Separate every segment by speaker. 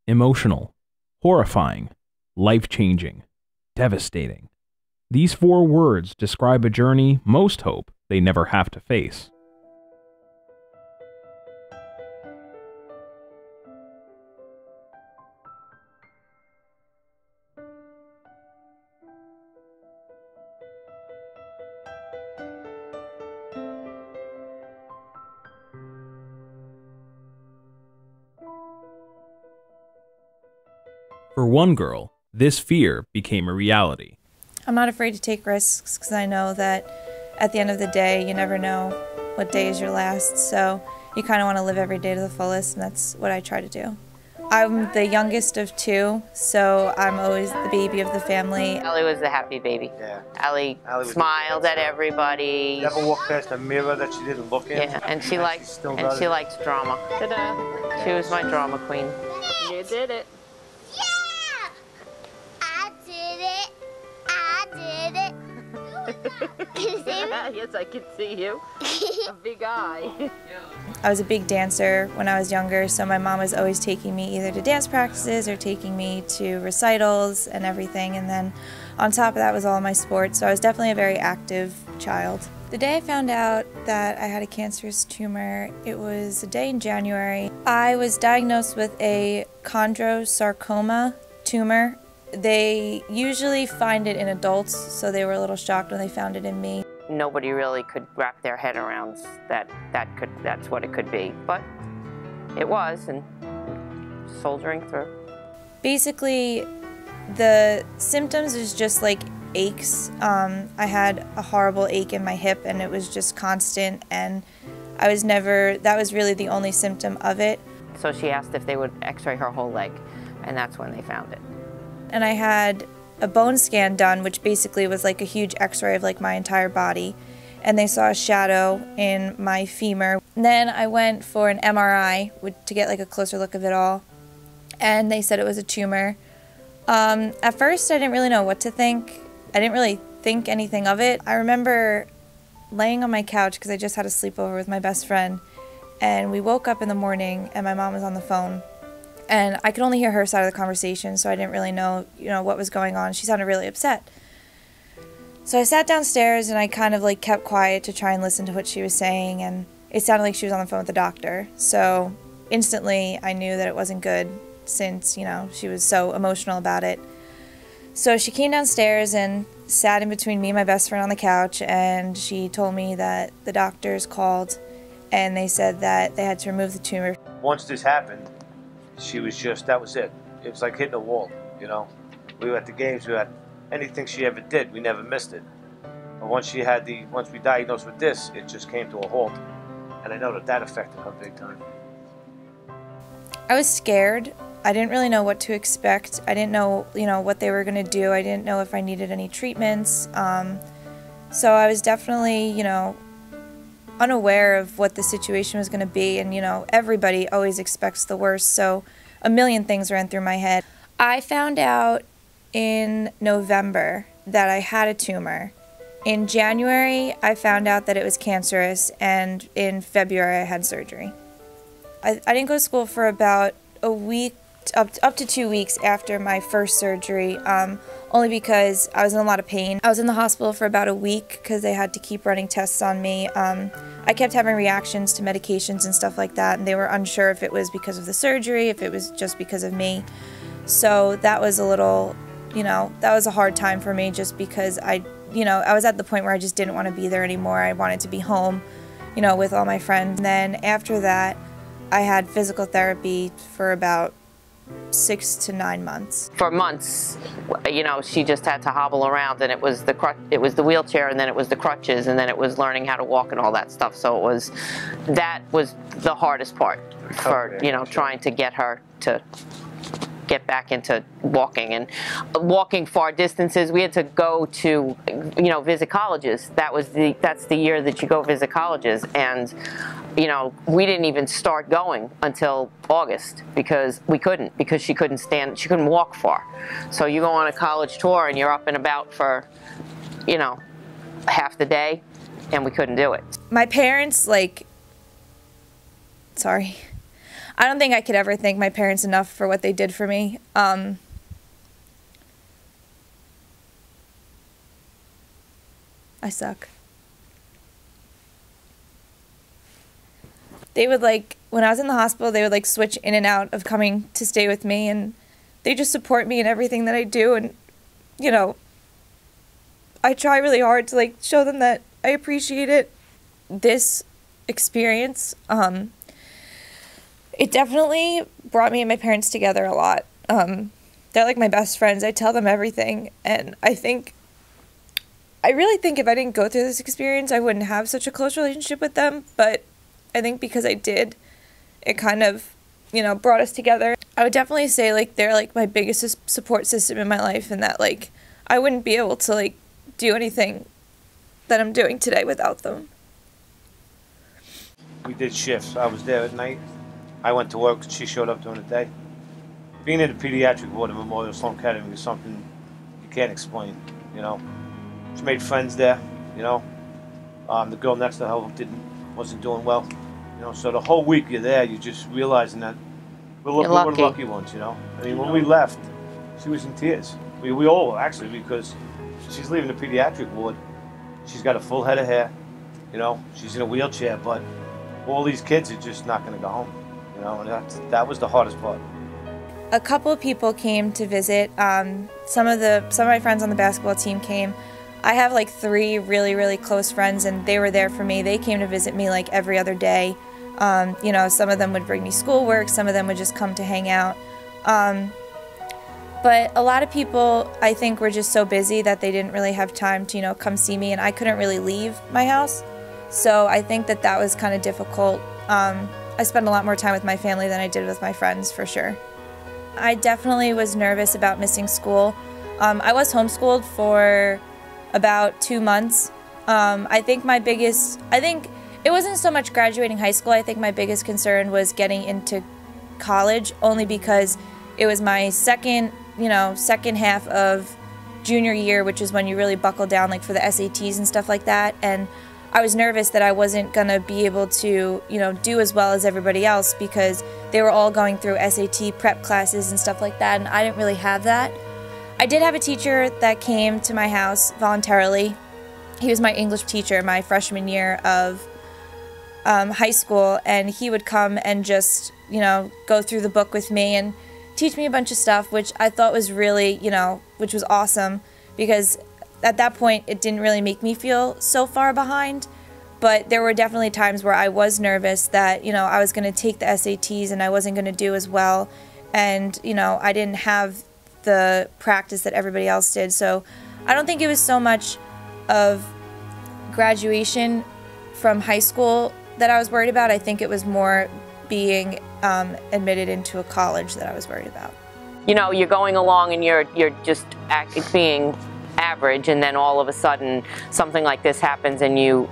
Speaker 1: emotional, horrifying, life-changing, devastating. These 4 words describe a journey most hope they never have to face. For one girl, this fear became a reality.
Speaker 2: I'm not afraid to take risks because I know that at the end of the day, you never know what day is your last, so you kind of want to live every day to the fullest, and that's what I try to do. I'm the youngest of 2, so I'm always the baby of the family.
Speaker 3: Allie was the happy baby.
Speaker 4: Yeah.
Speaker 3: Allie smiled at everybody.
Speaker 4: Never walked past a mirror that she didn't look in.
Speaker 3: Yeah, and she likes drama. Ta-da! She was my drama queen. You did it.
Speaker 5: Yeah! I did it. I did it. Can you see me?
Speaker 3: Yes, I can see you. A big eye.
Speaker 2: I was a big dancer when I was younger, so my mom was always taking me either to dance practices or taking me to recitals and everything, and then on top of that was all my sports, so I was definitely a very active child. The day I found out that I had a cancerous tumor, it was a day in January. I was diagnosed with a chondrosarcoma tumor. They usually find it in adults, so they were a little shocked when they found it in me.
Speaker 3: Nobody really could wrap their head around that's what it could be, but it was, and soldiering through. Basically,
Speaker 2: The symptoms is just like aches. I had a horrible ache in my hip, and it was just constant, and that was really the only symptom of it.
Speaker 3: So she asked if they would x-ray her whole leg, and that's when they found it.
Speaker 2: And I had a bone scan done, which basically was like a huge x-ray of like my entire body, and they saw a shadow in my femur. And then I went for an MRI to get like a closer look of it all, and they said it was a tumor. At first I didn't really know what to think. I didn't really think anything of it. I remember laying on my couch because I just had a sleepover with my best friend, and we woke up in the morning and my mom was on the phone, and I could only hear her side of the conversation, so I didn't really know, what was going on. She sounded really upset. So I sat downstairs and I kind of like kept quiet to try and listen to what she was saying, and it sounded like she was on the phone with the doctor. So instantly I knew that it wasn't good since, she was so emotional about it. So she came downstairs and sat in between me and my best friend on the couch, and she told me that the doctors called and they said that they had to remove the tumor.
Speaker 4: Once this happened, that was it. It was like hitting a wall, We were at the games, anything she ever did, we never missed it. But once we diagnosed with this, it just came to a halt. And I know that affected her big time.
Speaker 2: I was scared. I didn't really know what to expect. I didn't know, what they were going to do. I didn't know if I needed any treatments. So I was definitely, unaware of what the situation was going to be. And, everybody always expects the worst. So a million things ran through my head. I found out in November that I had a tumor. In January, I found out that it was cancerous, and in February, I had surgery. I didn't go to school for about a week, up to 2 weeks after my first surgery, only because I was in a lot of pain. I was in the hospital for about a week because they had to keep running tests on me. I kept having reactions to medications and stuff like that, and they were unsure if it was because of the surgery, if it was just because of me. So that was a little, that was a hard time for me, just because I was at the point where I just didn't want to be there anymore. I wanted to be home, with all my friends. And then after that, I had physical therapy for about 6 to 9 months. For months, she just had to hobble around, and it was the wheelchair, and then it was the crutches, and then it was learning how to walk and all that stuff. So that was the hardest part for, trying to get her to get back into walking, and walking far distances. We had to go to, visit colleges. That's the year that you go visit colleges, and we didn't even start going until August because she couldn't walk far. So you go on a college tour and you're up and about for, half the day, and we couldn't do it. My parents, I don't think I could ever thank my parents enough for what they did for me. I suck. They would like, when I was in the hospital, they would like switch in and out of coming to stay with me, and they just support me in everything that I do. And, you know, I try really hard to like show them that I appreciate it. This experience, it definitely brought me and my parents together a lot. They're like my best friends. I tell them everything, and I really think if I didn't go through this experience, I wouldn't have such a close relationship with them, but I think because I did, it kind of, you know, brought us together. I would definitely say, like, they're, like, my biggest support system in my life, and that, like, I wouldn't be able to, like, do anything that I'm doing today without them.
Speaker 4: We did shifts. I was there at night. I went to work, she showed up during the day. Being in the pediatric ward at Memorial Sloan Kettering is something you can't explain, you know. She made friends there, you know. The girl next to her wasn't doing well. You know, so the whole week you're there, you're just realizing that we're the lucky ones, you know. I mean, when we left, she was in tears. We all were, actually, because she's leaving the pediatric ward. She's got a full head of hair, you know. She's in a wheelchair, but all these kids are just not going to go home, you know. And that was the hardest part.
Speaker 2: A couple of people came to visit. Some of my friends on the basketball team came. I have like 3 really, really close friends, and they were there for me. They came to visit me like every other day. You know, some of them would bring me schoolwork, some of them would just come to hang out. But a lot of people, I think, were just so busy that they didn't really have time to, you know, come see me, and I couldn't really leave my house. So I think that was kind of difficult. I spent a lot more time with my family than I did with my friends, for sure. I definitely was nervous about missing school. I was homeschooled for about 2 months. I think it wasn't so much graduating high school. I think my biggest concern was getting into college, only because it was my second half of junior year, which is when you really buckle down, like for the SATs and stuff like that. And I was nervous that I wasn't gonna be able to, you know, do as well as everybody else, because they were all going through SAT prep classes and stuff like that, and I didn't really have that. I did have a teacher that came to my house voluntarily. He was my English teacher my freshman year of high school, and he would come and just, you know, go through the book with me and teach me a bunch of stuff, which I thought was really, you know, which was awesome, because at that point it didn't really make me feel so far behind. But there were definitely times where I was nervous that, you know, I was going to take the SATs and I wasn't going to do as well, and, you know, I didn't have the practice that everybody else did. So I don't think it was so much of graduation from high school that I was worried about. I think it was more being admitted into a college that I was worried about.
Speaker 3: You know, you're going along and you're just being average, and then all of a sudden something like this happens and you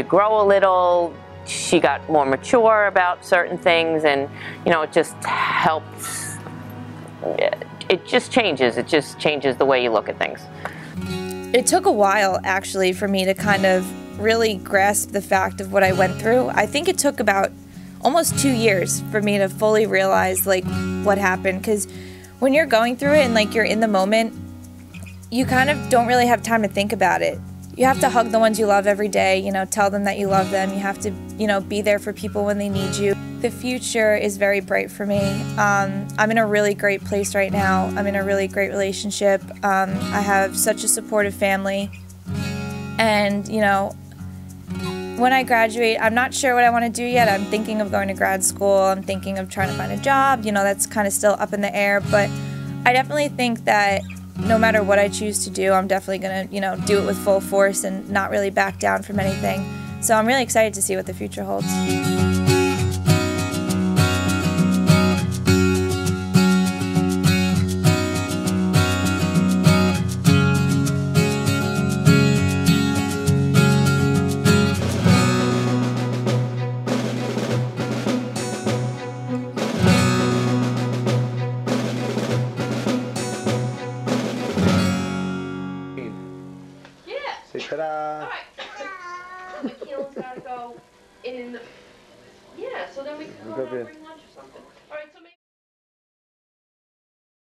Speaker 3: grow a little. She got more mature about certain things, and, you know, it just helps. It just changes the way you look at things.
Speaker 2: It took a while, actually, for me to kind of really grasp the fact of what I went through. I think it took about almost 2 years for me to fully realize, like, what happened, because when you're going through it and, like, you're in the moment, you kind of don't really have time to think about it. You have to hug the ones you love every day, you know, tell them that you love them. You have to, you know, be there for people when they need you. The future is very bright for me. I'm in a really great place right now. I'm in a really great relationship. I have such a supportive family. And, you know, when I graduate, I'm not sure what I want to do yet. I'm thinking of going to grad school. I'm thinking of trying to find a job. You know, that's kind of still up in the air. But I definitely think that no matter what I choose to do, I'm definitely going to, you know, do it with full force and not really back down from anything. So I'm really excited to see what the future holds.
Speaker 4: Say ta-da.
Speaker 3: The keel's gotta go in. Yeah, so then we can go down.